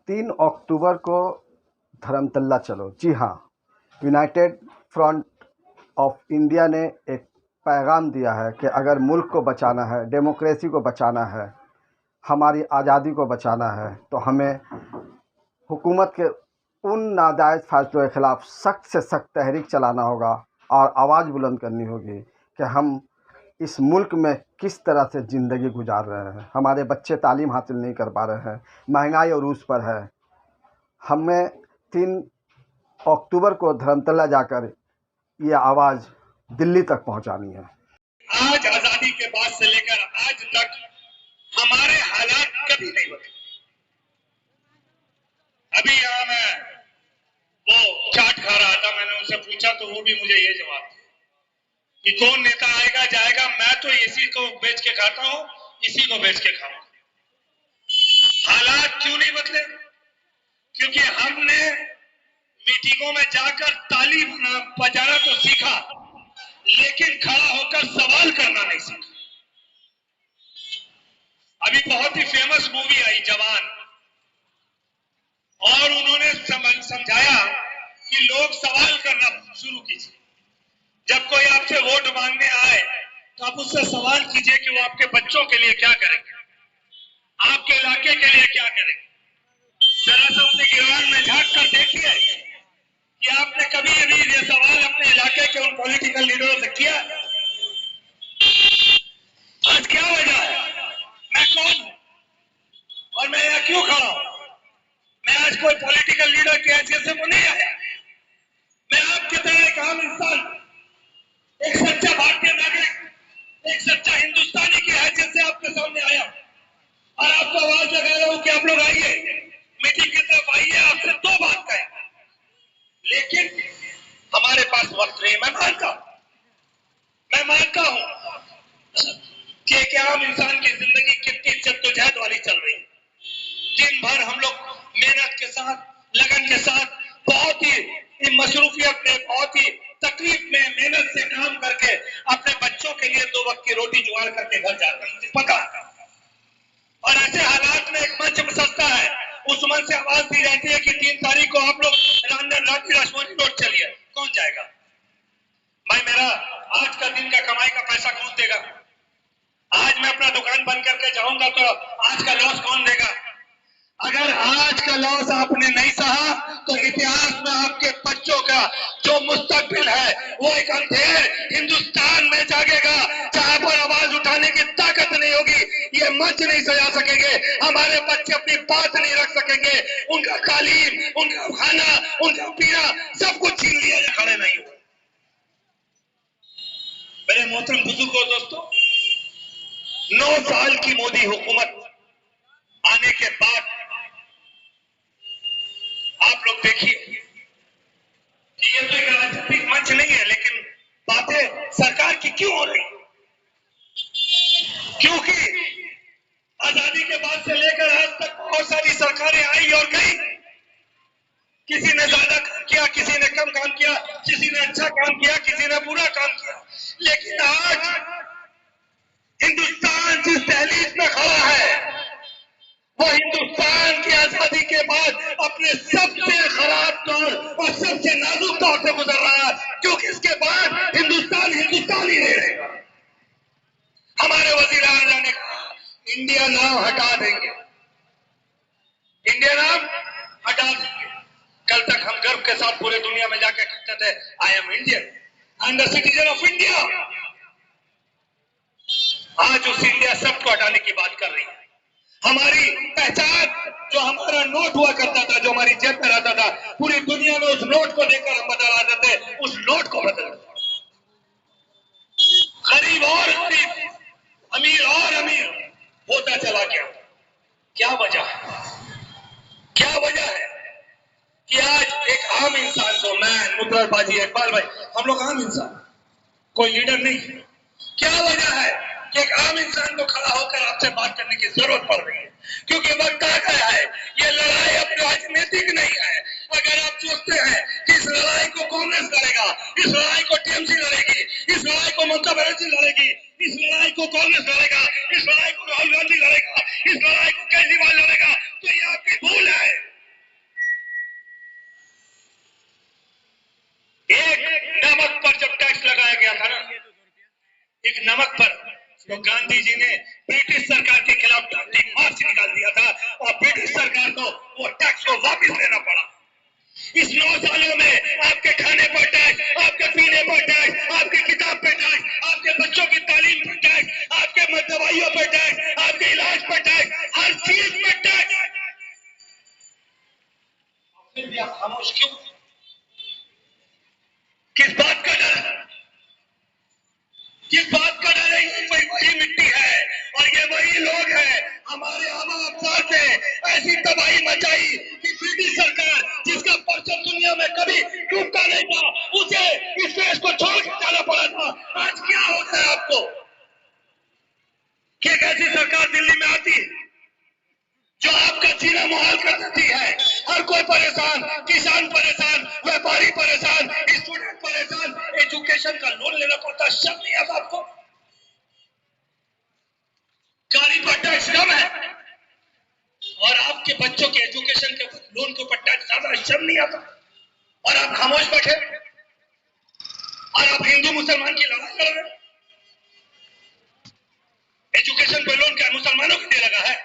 3 अक्टूबर को धर्मतल्ला चलो। जी हाँ, यूनाइटेड फ्रंट ऑफ इंडिया ने एक पैगाम दिया है कि अगर मुल्क को बचाना है, डेमोक्रेसी को बचाना है, हमारी आज़ादी को बचाना है, तो हमें हुकूमत के उन नाजायज़ फैसलों के ख़िलाफ़ सख्त से सख्त तहरीक चलाना होगा और आवाज़ बुलंद करनी होगी कि हम इस मुल्क में किस तरह से ज़िंदगी गुजार रहे हैं। हमारे बच्चे तालीम हासिल नहीं कर पा रहे हैं, महंगाई अरूज पर है। हमें 3 अक्टूबर को धर्मतल्ला जाकर ये आवाज़ दिल्ली तक पहुंचानी है। आज आज़ादी के बाद से लेकर आज तक हमारे हालात कभी नहीं बदले। अभी यहाँ मैं वो चाट खा रहा था, मैंने उनसे पूछा तो वो भी मुझे ये जवाब दिया कि कौन नेता आएगा जाएगा, मैं तो इसी को बेच के खाता हूँ, इसी को बेच के खाऊंगा। हालात क्यों नहीं बदले? क्योंकि हमने मीटिंगों में जाकर ताली बजाना तो सीखा, लेकिन खड़ा होकर सवाल करना नहीं सीखा। अभी बहुत ही फेमस मूवी आई जवान, और उन्होंने समझाया कि लोग सवाल करना शुरू कीजिए। जब कोई आपसे वोट मांगने आए तो आप उससे सवाल कीजिए कि वो आपके बच्चों के लिए क्या करेंगे, आपके इलाके के लिए क्या करेंगे। जरा सा अपने ईरान में झांक कर देखिए कि आपने कभी अभी ये सवाल अपने इलाके के उन पॉलिटिकल लीडरों से किया? आज क्या वजह है? मैं कौन हूं और मैं यहाँ क्यों खड़ा हूं? मैं आज कोई पॉलिटिकल लीडर की हैसियत से तो नहीं आया। मैं आपकी तरह एक आम इंसान, एक सच्चा भारतीय नागरिक, एक सच्चा हिंदुस्तानी की हैसियत से आपके सामने आया और आपको आवाज लगा रहा हूं कि आप लोग आइए, मीटिंग की तरफ आइए, आपसे दो बात कहें। लेकिन हमारे पास वक्त नहीं। मैं मानता हूं कि एक आम इंसान की जिंदगी कितनी जद्दोजहद वाली चल रही है। दिन भर हम लोग मेहनत के साथ, लगन के साथ, बहुत ही मसरूफियत में, बहुत ही तकलीफ में मेहनत से काम करके अपने बच्चों के लिए 2 वक्त की रोटी जुगाड़ करके घर जाते हैं, मुझे पता है। और ऐसे हालात में एक मंच सस्ता है, उस मंच से आवाज दी जाती है कि 3 तारीख को आप लोग रांची राजमोहनी रोड चलिए। कौन जाएगा भाई? मेरा आज का दिन का कमाई का पैसा कौन देगा? आज मैं अपना दुकान बंद करके जाऊंगा तो आज का लॉस कौन देगा? अगर आज का लॉस आपने नहीं सहा तो इतिहास में आपके बच्चों का जो मुस्तकबिल है वो एक अंधेर हिंदुस्तान में जागेगा, जहां पर आवाज उठाने की ताकत नहीं होगी, ये मंच नहीं सजा सकेंगे, हमारे बच्चे अपनी बात नहीं रख सकेंगे, उनका तालीम, उनका खाना, उनका पीना सब कुछ छीन लिया, खड़े नहीं हुए। मेरे मोहतरम बुजुर्गों, दोस्तों, 9 साल की मोदी हुकूमत आने के बाद आप लोग देखिए कि ये तो एक राजनीतिक मंच नहीं है, लेकिन बातें सरकार की क्यों हो रही? क्योंकि आजादी के बाद से लेकर आज तक बहुत सारी सरकारें आई और गई। किसी ने ज्यादा काम किया, किसी ने कम काम किया, किसी ने अच्छा काम किया, किसी ने बुरा काम किया, लेकिन आज हिंदुस्तान जिस दहलीज में खड़ा है वो हिंदुस्तान की आजादी के बाद अपने सबसे खराब दौर और सबसे नाजुक दौर से गुजर रहा है, क्योंकि इसके बाद हिंदुस्तान हिंदुस्तान ही नहीं रहेगा। हमारे वजीर आला ने कहा इंडिया नाम हटा देंगे, इंडिया नाम हटा देंगे। कल तक हम गर्व के साथ पूरे दुनिया में जाके कहते थे I am Indian, I am the citizen of India. आज उस इंडिया शब्द को हटाने की बात कर रही है। हमारी पहचान, जो हमारा नोट हुआ करता था, जो हमारी जेब में रहता था, पूरी दुनिया में उस नोट को देखकर हम बदल आते थे, उस नोट को बदल दिया। गरीब और गरीब, अमीर और अमीर होता चला गया। क्या वजह है? क्या वजह है कि आज एक आम इंसान को, मैं, मुद्राबाजी, इकबाल भाई, हम लोग आम इंसान, कोई लीडर नहीं। क्या वजह है कि एक आम इंसान को खड़ा होकर आपसे बात करने की जरूरत पड़ रही है? क्योंकि वक्त आ गया है। ये लड़ाई अब राजनीतिक नहीं है। अगर आप सोचते हैं कि इस लड़ाई को कांग्रेस लड़ेगा, इस लड़ाई को टीएमसी लड़ेगी, इस लड़ाई को ममता बनर्जी लड़ेगी, इस लड़ाई को कांग्रेस लड़ेगा, इस लड़ाई को राहुल गांधी लड़ेगा, इस लड़ाई को केजरीवाल लड़ेगा, तो ये आपकी भूल है। एक नमक पर जब टैक्स लगाया गया था ना, एक नमक पर, तो गांधी जी ने ब्रिटिश सरकार के खिलाफ दांडी मार्च निकाल दिया था और ब्रिटिश सरकार को वो टैक्स को वापस लेना पड़ा। इस 9 सालों में आपके खाने पर टैक्स, आपके पीने पर टैक्स, आपके किताब पर टैक्स, आपके बच्चों की तालीम पर टैक्स, आपके दवाइयों पर टैक्स, आपके इलाज पर टैक्स, हर चीज पर टैक्स। फिर भी आप खामोश क्यों? किस बात का डर है? किस बात का डर है? ये वही मिट्टी है और ये वही लोग हैं। हमारे आबा अफसार ने ऐसी तबाही मचाई कि ब्रिटिश सरकार, जिसका परचम दुनिया में कभी टूटता नहीं था, उसे इस देश को छोड़ के जाना पड़ा था। आज क्या होता है आपको कि एक ऐसी सरकार दिल्ली में आती है जो आपका जीना मुहाल कर देती है। हर कोई परेशान, किसान परेशान, व्यापारी परेशान, स्टूडेंट परेशान, एजुकेशन का लोन लेना पड़ता है। शर्म नहीं आता आपको? गाड़ी पर टैक्स कम है और आपके बच्चों के एजुकेशन के लोन के ऊपर टैक्स ज्यादा। शर्म नहीं आता? और आप खामोश बैठे और आप हिंदू मुसलमान की लड़ाई लड़ रहे। एजुकेशन पे लोन क्या मुसलमानों के लिए लगा है?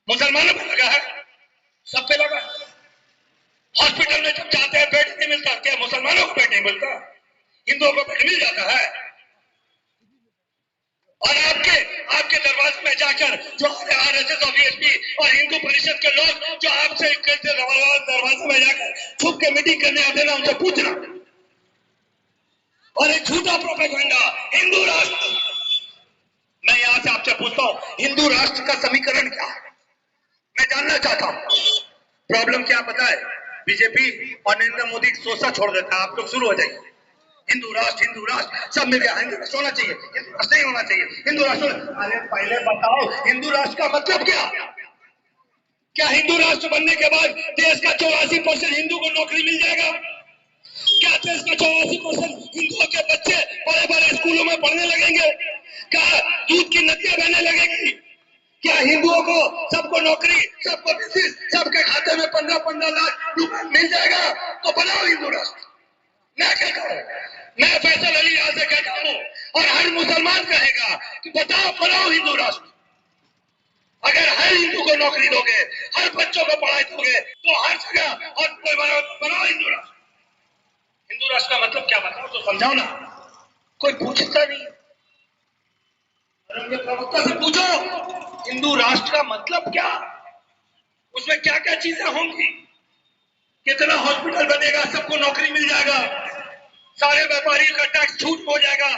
मुसलमानों पे लगा है? सब पे लगा है। हॉस्पिटल में जब जाते हैं बेड नहीं मिलता, क्या मुसलमानों को बेड नहीं मिलता? हिंदुओं को बेड मिल जाता है। और आपके आपके दरवाजे में जाकर जो आरएसएस और बीएसपी और हिंदू परिषद के लोग जो आपसे दरवाजे में जाकर छुप के मीटिंग करने आते ना, उनसे पूछना। और एक झूठा प्रोपेगेंडा हिंदू राष्ट्र, मैं यहां से आपसे पूछता हूं, हिंदू राष्ट्र का समीकरण क्या है? मैं जानना चाहता हूं। प्रॉब्लम क्या पता है? बीजेपी और नरेंद्र मोदी सोचा छोड़ देता है। आप लोग शुरू हो जाइए, हिंदू राष्ट्र सब मिल गया। हिंदू राष्ट्र होना चाहिए, हिंदू राष्ट्र नहीं होना चाहिए, हिंदू राष्ट्र। अरे पहले बताओ हिंदू राष्ट्र का मतलब क्या? क्या हिंदू राष्ट्र बनने के बाद देश का 84% हिंदू को नौकरी मिल जाएगा? क्या देश का 84% हिंदुओं के बच्चे बड़े बड़े स्कूलों में पढ़ने लगेंगे? क्या दूध की नदियां बहने लगेंगी? क्या हिंदुओं को सबको नौकरी, सबको बिजनेस, सबके खाते में 15-15 लाख रुपए मिल जाएगा? तो बनाओ हिंदू राष्ट्र। मैं कहता हूं, मैं फैसल अली यहां से कहता हूं और हर मुसलमान कहेगा कि बताओ, बनाओ हिंदू राष्ट्र। अगर हर हिंदू को नौकरी दोगे, हर बच्चों को पढ़ाई दोगे, तो हर जगह और बनाओ हिंदू राष्ट्र। हिंदू राष्ट्र का मतलब क्या बताओ तो समझाओ ना। कोई पूछता नहीं। उनके प्रवक्ता से पूछो हिंदू राष्ट्र का मतलब क्या, उसमें क्या क्या चीजें होंगी, कितना हॉस्पिटल बनेगा, सबको नौकरी मिल जाएगा, सारे व्यापारियों का टैक्स छूट हो जाएगा,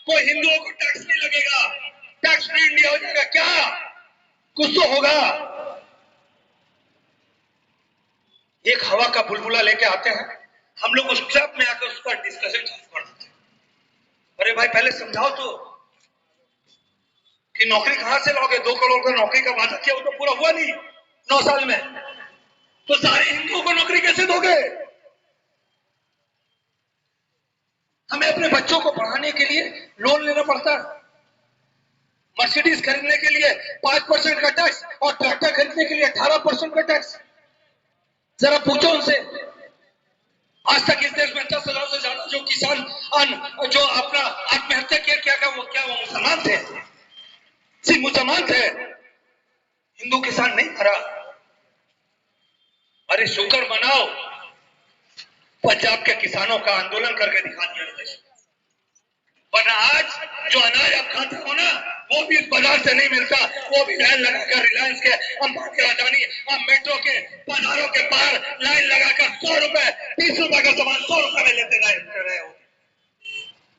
कोई हिंदुओं को टैक्स नहीं लगेगा, टैक्स फ्री इंडिया हो जाएगा। क्या कुछ तो होगा। एक हवा का बुलबुला लेके आते हैं, हम लोग उस ट्रैप में आकर उस पर डिस्कशन चालू कर देते हैं। अरे भाई पहले समझाओ तो कि नौकरी कहां से लोगे? 2 करोड़ का नौकरी का वादा किया, वो तो पूरा हुआ नहीं 9 साल में। तो सारे हिंदुओं को नौकरी कैसे दोगे? हमें अपने बच्चों को पढ़ाने के लिए लोन लेना पड़ता है। मर्सिडीज खरीदने के लिए 5% का टैक्स और ट्रैक्टर खरीदने के लिए 18% का टैक्स। जरा पूछो उनसे। आज तक इस देश में 10,000 से ज्यादा जो किसान जो अपना आत्महत्या किया वो मुसलमान थे? सिर्फ मुसलमान थे, हिंदू किसान नहीं मरा। अरे शुक्र मनाओ, पंजाब के किसानों का आंदोलन करके दिखा दिया। वरना आज जो अनाज आप खाते हो ना, वो भी इस बाजार से नहीं मिलता। वो भी लाइन लगाकर रिलायंस के, अंबानी, अडानी, मेट्रो के बाजारों के बाहर लाइन लगाकर 100 रुपए, 30 रुपए का सामान 100 रुपए में लेते रहे हो।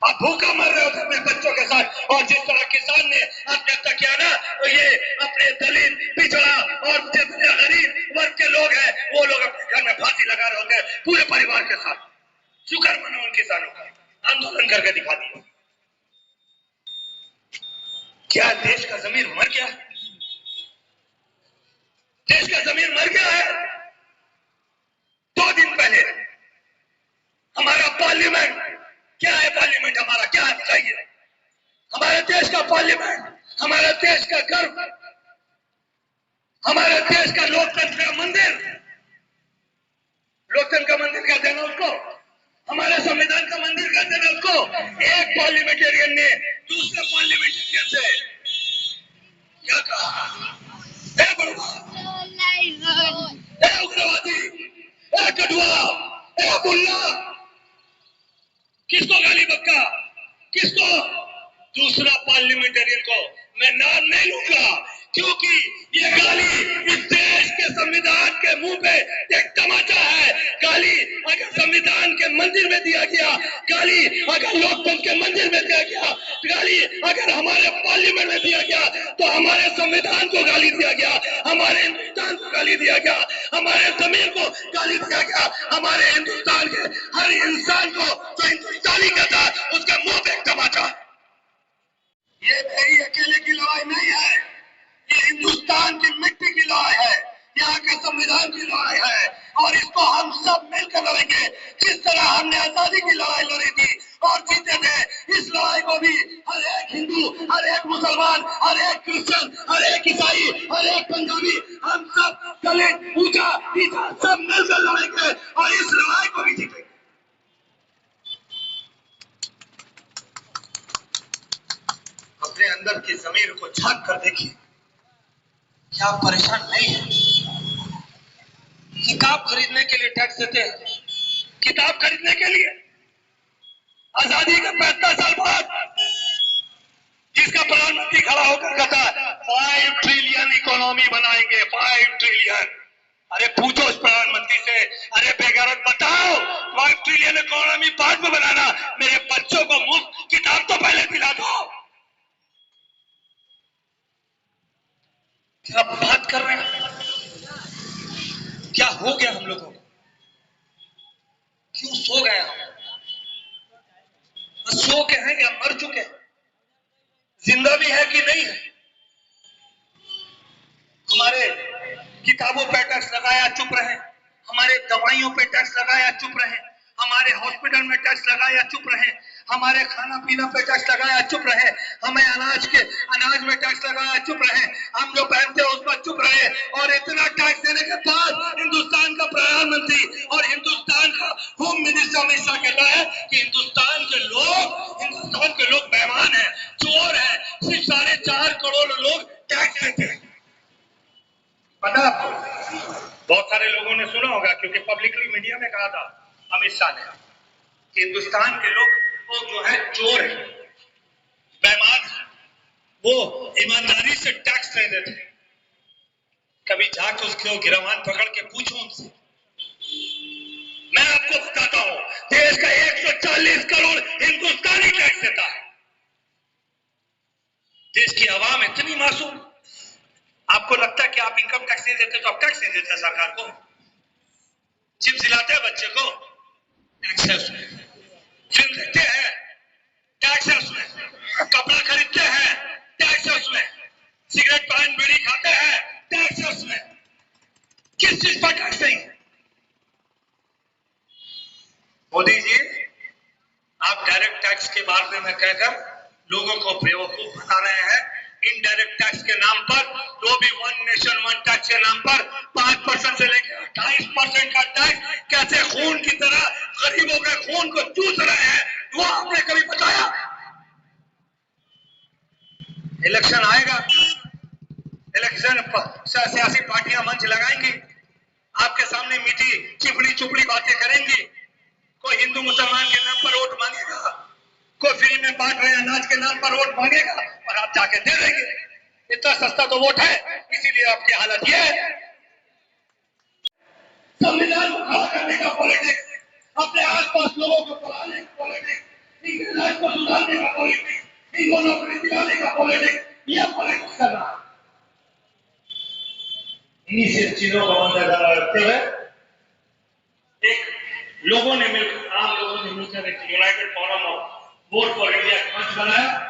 आप भूखा मर रहे हो अपने बच्चों के साथ। और जिस तरह किसान ने आत्महत्या किया ना, तो ये अपने दलित, पिछड़ा और जितने गरीब वर्ग के लोग हैं, वो लोग अपने घर में फांसी लगा रहे होते हैं पूरे परिवार के साथ। शुक्र मनाओ उन किसानों का, आंदोलन करके दिखा दिया। क्या देश का जमीर मर गया? देश का जमीर मर गया है। 2 दिन पहले हमारा पार्लियामेंट क्या है? पार्लियामेंट हमारा क्या है बताइए? हमारे देश का पार्लियामेंट, हमारे देश का गर्व, हमारे देश का लोकतंत्र का मंदिर लोकतंत्र का मंदिर कहते हैं ना उसको, हमारे संविधान का मंदिर कहते हैं ना उसको। एक पार्लियामेंटेरियन ने दूसरे पार्लियामेंटेरियन से क्या कहा? ए बड़वा, ए उग्रवादी, ए कटुआ, ए मुल्ला, किसको गाली बक्का? किसको? दूसरा पार्लियामेंटेरियन को मैं नाम नहीं लूंगा, क्योंकि ये गाली इस देश के संविधान के मुंह पे एक तमाचा है। गाली अगर संविधान के मंदिर में दिया गया, गाली अगर लोकतंत्र के मंदिर में दिया गया, गाली अगर हमारे पार्लियामेंट में दिया गया, तो हमारे संविधान को गाली दिया गया, हमारे हिंदुस्तान को गाली दिया गया, हमारे जमीन को गाली दिया गया, हमारे हिंदुस्तान के हर इंसान को जो हिंदुस्तानी कहता है उसके मुंह पे एक तमाचा। ये मेरी अकेले की लड़ाई नहीं है, ये हिंदुस्तान की मिट्टी की लड़ाई है, यहाँ के संविधान की लड़ाई है, और इसको हम सब मिलकर लड़ेंगे। जिस तरह हमने आजादी की लड़ाई लड़ी थी और जीते थे, इस लड़ाई को भी हर एक हिंदू, हर एक मुसलमान, हर एक क्रिश्चियन, हर एक ईसाई, हर एक पंजाबी, हम सब दलित, ऊंचा नीचा सब मिलकर लड़ेंगे और इस लड़ाई को भी जीतेंगे। अपने अंदर की जमीर को झांक कर देखिए, क्या आप परेशान नहीं है? किताब खरीदने के लिए टैक्स देते हैं, किताब खरीदने के लिए आजादी के 75 साल बाद जिसका प्रधानमंत्री खड़ा होकर कहता है 5 ट्रिलियन इकोनॉमी बनाएंगे, 5 ट्रिलियन। अरे पूछो उस प्रधानमंत्री से, अरे बेगैरत बताओ 5 ट्रिलियन इकोनॉमी बाद में बनाना, मेरे बच्चों को मुफ्त किताब तो पहले दिला दो। क्या बात कर रहे हैं? क्या हो गया हम लोगों को? क्यों सो गए हम? सो के हैं या मर चुके हैं? जिंदा भी है कि नहीं है? हमारे किताबों पे टैक्स लगाया चुप रहे, हमारे दवाइयों पे टैक्स लगाया चुप रहे, हमारे हॉस्पिटल में टैक्स लगाया चुप रहे, हमारे खाना पीना पे टैक्स लगाया चुप रहे, हमें अनाज में टैक्स लगाया चुप रहे, हम जो पहनते हैं उस पर चुप रहे। और इतना टैक्स देने के बाद हिंदुस्तान का प्रधानमंत्री और हिंदुस्तान का होम मिनिस्टर अमित शाह कहता है कि हिंदुस्तान के लोग बेईमान है, चोर है, सिर्फ 4.5 करोड़ लोग टैक्स देते हैं। पता आपको? बहुत सारे लोगों ने सुना होगा, क्योंकि पब्लिकली मीडिया में कहा था अमित शाह ने कि हिंदुस्तान के लोग वो जो है चोर है, बेईमान है, वो ईमानदारी से टैक्स नहीं देते। कभी जाकर उसके गिरवान पकड़ के पूछो उनसे। मैं आपको बताता हूं, देश का 140 करोड़ हिंदुस्तानी टैक्स देता है। देश की आवाम इतनी मासूम, आपको लगता है कि आप इनकम टैक्स नहीं देते तो आप टैक्स नहीं देते सरकार को? चिप्स दिलाते हैं बच्चे को, टैक्स है उसमें। फिल्म देखते हैं, टैक्स है उसमें। कपड़ा खरीदते हैं, टैक्स है उसमें। सिगरेट पान बीड़ी खाते हैं, टैक्स है उसमें। किस चीज पर टैक्स नहीं? मोदी जी, आप डायरेक्ट टैक्स के बारे में कहकर लोगों को बेवकूफ बना रहे हैं। इनडायरेक्ट टैक्स के नाम पर, तो भी 1 नेशन 1 टैक्स के नाम पर 5% से लेकर 28% का टैक्स कैसे खून की तरह गरीबों के खून को चूस रहे हैं, वो आपने कभी बताया? इलेक्शन आएगा, इलेक्शन सियासी पार्टियां मंच लगाएंगी, आपके सामने मीठी चिपड़ी चुपड़ी बातें करेंगी। कोई हिंदू मुसलमान के नाम पर वोट मांगेगा, कोई फ्री में बांट रहे अनाज के नाम पर वोट मांगेगा और आप जाके दे देंगे। इतना सस्ता तो वोट है, इसीलिए आपकी हालत यह है। संविधान को खड़ा करने का पॉलिटिक्स, अपने आसपास लोगों को पढ़ाने का पॉलिटिक्स, इनके लाइफ को सुधारने का पॉलिटिक्स, इनको नौकरी दिलाने का पॉलिटिक्स, यह पॉलिटिक्स कर रहा है। इन्हीं से चीजों को मद्देनजर रखते हुए एक लोगों ने मिलकर, आम लोगों ने मिलकर एक United forum of vote for India मंच बनाया।